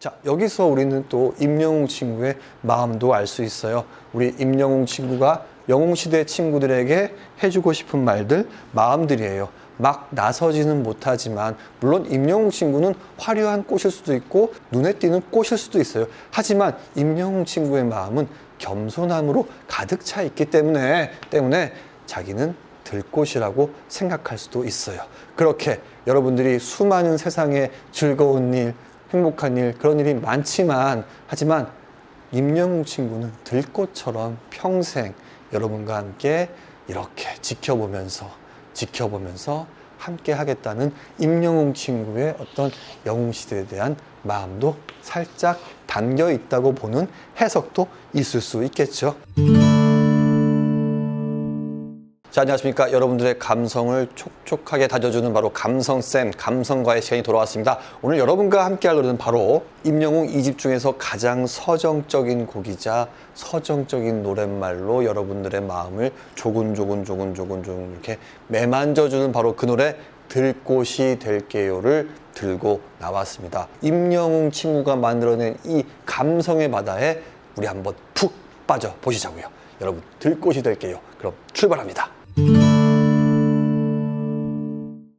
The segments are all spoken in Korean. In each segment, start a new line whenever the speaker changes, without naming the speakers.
자, 여기서 우리는 또 임영웅 친구의 마음도 알 수 있어요. 우리 임영웅 친구가 영웅시대 친구들에게 해주고 싶은 말들, 마음들이에요. 막 나서지는 못하지만 물론 임영웅 친구는 화려한 꽃일 수도 있고 눈에 띄는 꽃일 수도 있어요. 하지만 임영웅 친구의 마음은 겸손함으로 가득 차 있기 때문에 자기는 들꽃이라고 생각할 수도 있어요. 그렇게 여러분들이 수많은 세상에 즐거운 일, 행복한 일, 그런 일이 많지만 하지만 임영웅 친구는 들꽃처럼 평생 여러분과 함께 이렇게 지켜보면서 함께 하겠다는 임영웅 친구의 어떤 영웅시대에 대한 마음도 살짝 담겨 있다고 보는 해석도 있을 수 있겠죠. 자, 안녕하십니까. 여러분들의 감성을 촉촉하게 다져주는 바로 감성쌤, 감성과의 시간이 돌아왔습니다. 오늘 여러분과 함께 할 노래는 바로 임영웅 2집 중에서 가장 서정적인 곡이자 서정적인 노랫말로 여러분들의 마음을 조근조근 이렇게 매만져주는 바로 그 노래 들꽃이 될게요를 들고 나왔습니다. 임영웅 친구가 만들어낸 이 감성의 바다에 우리 한번 푹 빠져 보시자고요. 여러분, 들꽃이 될게요. 그럼 출발합니다.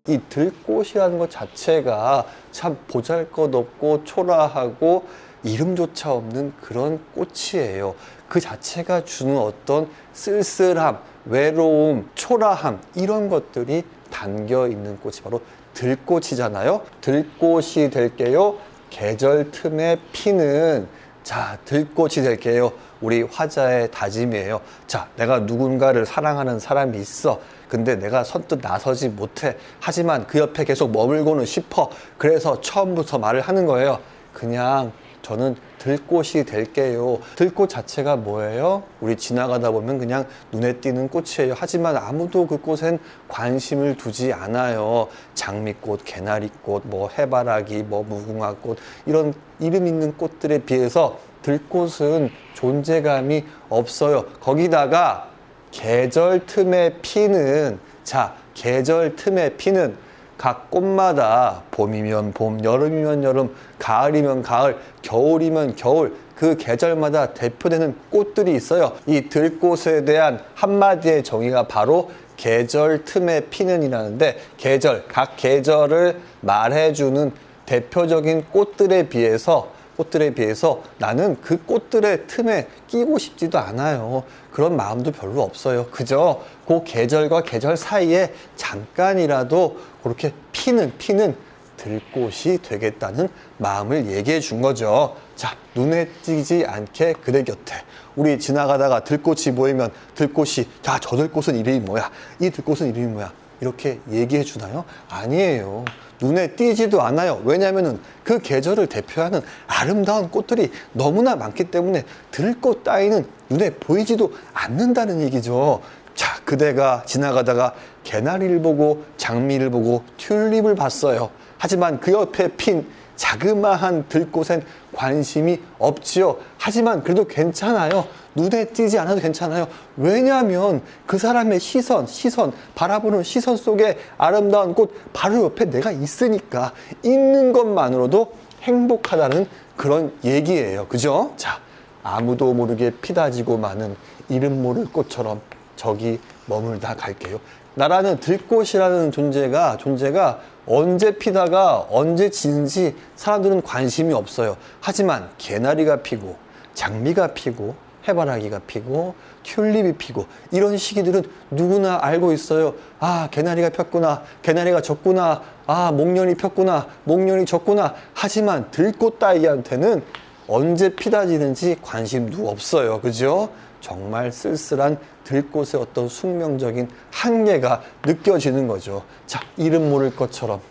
이 들꽃이라는 것 자체가 참 보잘것없고 초라하고 이름조차 없는 그런 꽃이에요. 그 자체가 주는 어떤 쓸쓸함, 외로움, 초라함 이런 것들이 담겨 있는 꽃이 바로 들꽃이잖아요. 들꽃이 될게요. 계절 틈에 피는 자, 들꽃이 될게요. 우리 화자의 다짐이에요. 자, 내가 누군가를 사랑하는 사람이 있어. 근데 내가 선뜻 나서지 못해. 하지만 그 옆에 계속 머물고는 싶어. 그래서 처음부터 말을 하는 거예요. 그냥 저는 들꽃이 될게요. 들꽃 자체가 뭐예요? 우리 지나가다 보면 그냥 눈에 띄는 꽃이에요. 하지만 아무도 그 꽃엔 관심을 두지 않아요. 장미꽃, 개나리꽃, 뭐 해바라기, 뭐 무궁화꽃 이런 이름 있는 꽃들에 비해서 들꽃은 존재감이 없어요. 거기다가 계절 틈에 피는 계절 틈에 피는 각 꽃마다 봄이면 봄, 여름이면 여름, 가을이면 가을, 겨울이면 겨울 그 계절마다 대표되는 꽃들이 있어요. 이 들꽃에 대한 한마디의 정의가 바로 계절 틈에 피는 이라는데 각 계절을 말해주는 대표적인 꽃들에 비해서 나는 그 꽃들의 틈에 끼고 싶지도 않아요. 그런 마음도 별로 없어요. 그저 그 계절과 계절 사이에 잠깐이라도 그렇게 피는 들꽃이 되겠다는 마음을 얘기해 준 거죠. 자, 눈에 띄지 않게 그대 곁에 우리 지나가다가 들꽃이 보이면 들꽃이 자, 저 들꽃은 이름이 뭐야? 이 들꽃은 이름이 뭐야? 이렇게 얘기해 주나요? 아니에요. 눈에 띄지도 않아요. 왜냐하면 그 계절을 대표하는 아름다운 꽃들이 너무나 많기 때문에 들꽃 따위는 눈에 보이지도 않는다는 얘기죠. 자, 그대가 지나가다가 개나리를 보고 장미를 보고 튤립을 봤어요. 하지만 그 옆에 핀 자그마한 들꽃엔 관심이 없지요. 하지만 그래도 괜찮아요. 눈에 띄지 않아도 괜찮아요. 왜냐하면 그 사람의 시선, 바라보는 시선 속에 아름다운 꽃 바로 옆에 내가 있으니까 있는 것만으로도 행복하다는 그런 얘기예요. 그죠? 자, 아무도 모르게 피다지고 마는 이름 모를 꽃처럼 저기 머물다 갈게요. 나라는 들꽃이라는 존재가 언제 피다가 언제 지는지 사람들은 관심이 없어요. 하지만 개나리가 피고 장미가 피고 해바라기가 피고 튤립이 피고 이런 시기들은 누구나 알고 있어요. 아, 개나리가 폈구나, 개나리가 졌구나, 아, 목련이 폈구나, 목련이 졌구나. 하지만 들꽃 따위한테는 언제 피다 지는지 관심도 없어요. 그죠? 정말 쓸쓸한 들꽃의 어떤 숙명적인 한계가 느껴지는 거죠. 자, 이름 모를 것처럼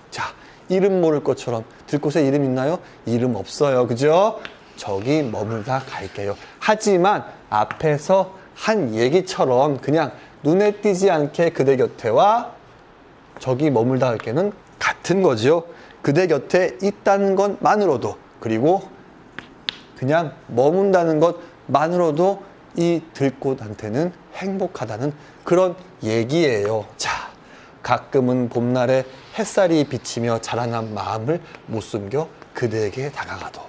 들꽃에 이름 있나요? 이름 없어요. 그죠? 저기 머물다 갈게요. 하지만 앞에서 한 얘기처럼 그냥 눈에 띄지 않게 그대 곁에와 저기 머물다 갈게는 같은 거죠. 그대 곁에 있다는 것만으로도, 그리고 그냥 머문다는 것만으로도 이 들꽃한테는 행복하다는 그런 얘기예요. 자, 가끔은 봄날에 햇살이 비치며 자라난 마음을 못 숨겨 그대에게 다가가도,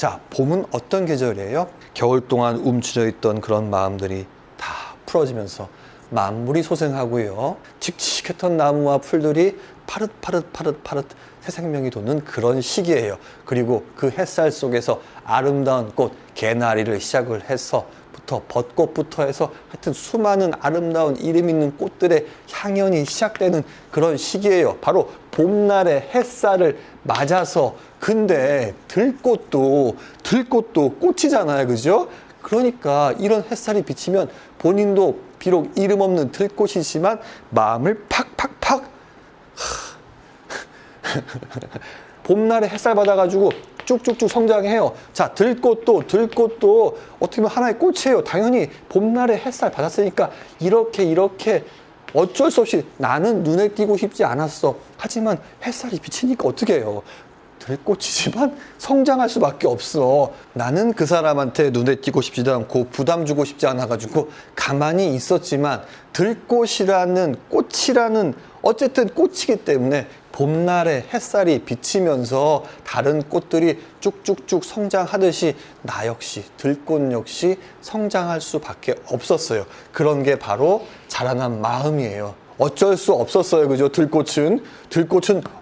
자, 봄은 어떤 계절이에요? 겨울 동안 움츠려 있던 그런 마음들이 다 풀어지면서 만물이 소생하고요. 칙칙했던 나무와 풀들이 파릇파릇 새 생명이 돋는 그런 시기예요. 그리고 그 햇살 속에서 아름다운 꽃, 개나리를 시작을 해서 벚꽃부터 해서 하여튼 수많은 아름다운 이름 있는 꽃들의 향연이 시작되는 그런 시기예요. 바로 봄날의 햇살을 맞아서. 근데 들꽃도 꽃이잖아요. 그죠? 그러니까 이런 햇살이 비치면 본인도 비록 이름 없는 들꽃이지만 마음을 팍팍팍 봄날에 햇살 받아가지고 쭉쭉쭉 성장해요. 자, 들꽃도 어떻게 보면 하나의 꽃이에요. 당연히 봄날에 햇살 받았으니까 이렇게 어쩔 수 없이 나는 눈에 띄고 싶지 않았어. 하지만 햇살이 비치니까 어떻게 해요? 들꽃이지만 성장할 수밖에 없어. 나는 그 사람한테 눈에 띄고 싶지도 않고 부담 주고 싶지 않아가지고 가만히 있었지만 들꽃이라는 꽃이라는 어쨌든 꽃이기 때문에 봄날에 햇살이 비치면서 다른 꽃들이 쭉쭉쭉 성장하듯이 나 역시 들꽃 역시 성장할 수밖에 없었어요. 그런 게 바로 자라난 마음이에요. 어쩔 수 없었어요. 그죠? 들꽃은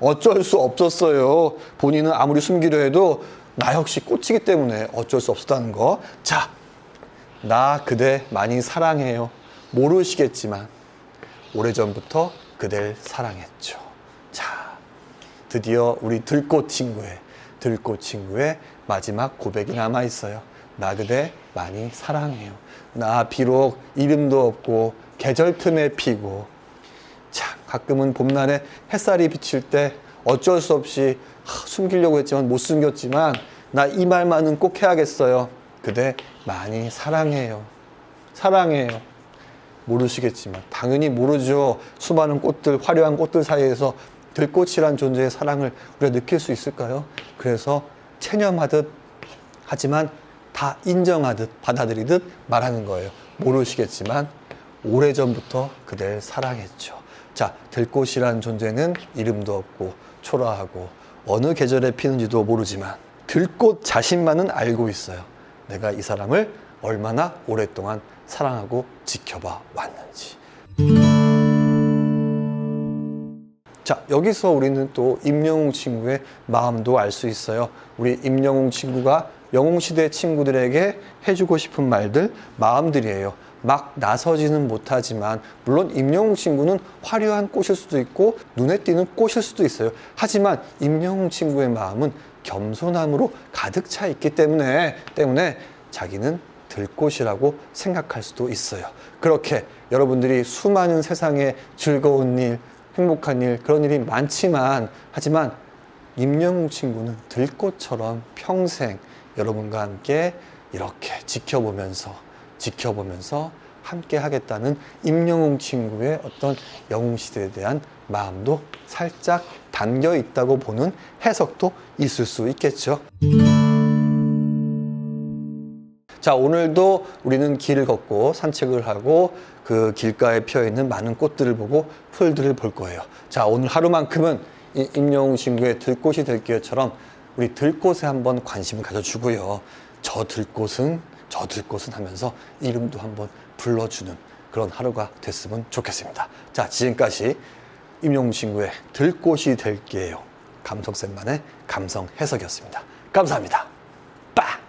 어쩔 수 없었어요. 본인은 아무리 숨기려 해도 나 역시 꽃이기 때문에 어쩔 수 없었다는 거. 자, 나 그대 많이 사랑해요. 모르시겠지만 오래전부터 그댈 사랑했죠. 자, 드디어 우리 들꽃 친구의 마지막 고백이 남아 있어요. 나 그대 많이 사랑해요. 나 비록 이름도 없고 계절 틈에 피고, 참 가끔은 봄날에 햇살이 비칠 때 어쩔 수 없이 숨기려고 했지만 못 숨겼지만 나 이 말만은 꼭 해야겠어요. 그대 많이 사랑해요. 사랑해요. 모르시겠지만 당연히 모르죠. 수많은 꽃들, 화려한 꽃들 사이에서 들꽃이란 존재의 사랑을 우리가 느낄 수 있을까요? 그래서 체념하듯 하지만 다 인정하듯 받아들이듯 말하는 거예요. 모르시겠지만 오래전부터 그댈 사랑했죠. 자, 들꽃이란 존재는 이름도 없고 초라하고 어느 계절에 피는지도 모르지만 들꽃 자신만은 알고 있어요. 내가 이 사람을 얼마나 오랫동안 사랑하고 지켜봐 왔는지. 자, 여기서 우리는 또 임영웅 친구의 마음도 알 수 있어요. 우리 임영웅 친구가 영웅시대 친구들에게 해주고 싶은 말들, 마음들이에요. 막 나서지는 못하지만 물론 임영웅 친구는 화려한 꽃일 수도 있고 눈에 띄는 꽃일 수도 있어요. 하지만 임영웅 친구의 마음은 겸손함으로 가득 차 있기 때문에 자기는 들꽃이라고 생각할 수도 있어요. 그렇게 여러분들이 수많은 세상에 즐거운 일, 행복한 일, 그런 일이 많지만 하지만 임영웅 친구는 들꽃처럼 평생 여러분과 함께 이렇게 지켜보면서 함께 하겠다는 임영웅 친구의 어떤 영웅시대에 대한 마음도 살짝 담겨 있다고 보는 해석도 있을 수 있겠죠. 자, 오늘도 우리는 길을 걷고 산책을 하고 그 길가에 피어있는 많은 꽃들을 보고 풀들을 볼 거예요. 자, 오늘 하루만큼은 이 임영웅 친구의 들꽃이 될 기회처럼 우리 들꽃에 한번 관심을 가져주고요. 저 들꽃은 하면서 이름도 한번 불러주는 그런 하루가 됐으면 좋겠습니다. 자, 지금까지 임영웅 친구의 들꽃이 될게요. 감성쌤만의 감성 해석이었습니다. 감사합니다. 빠!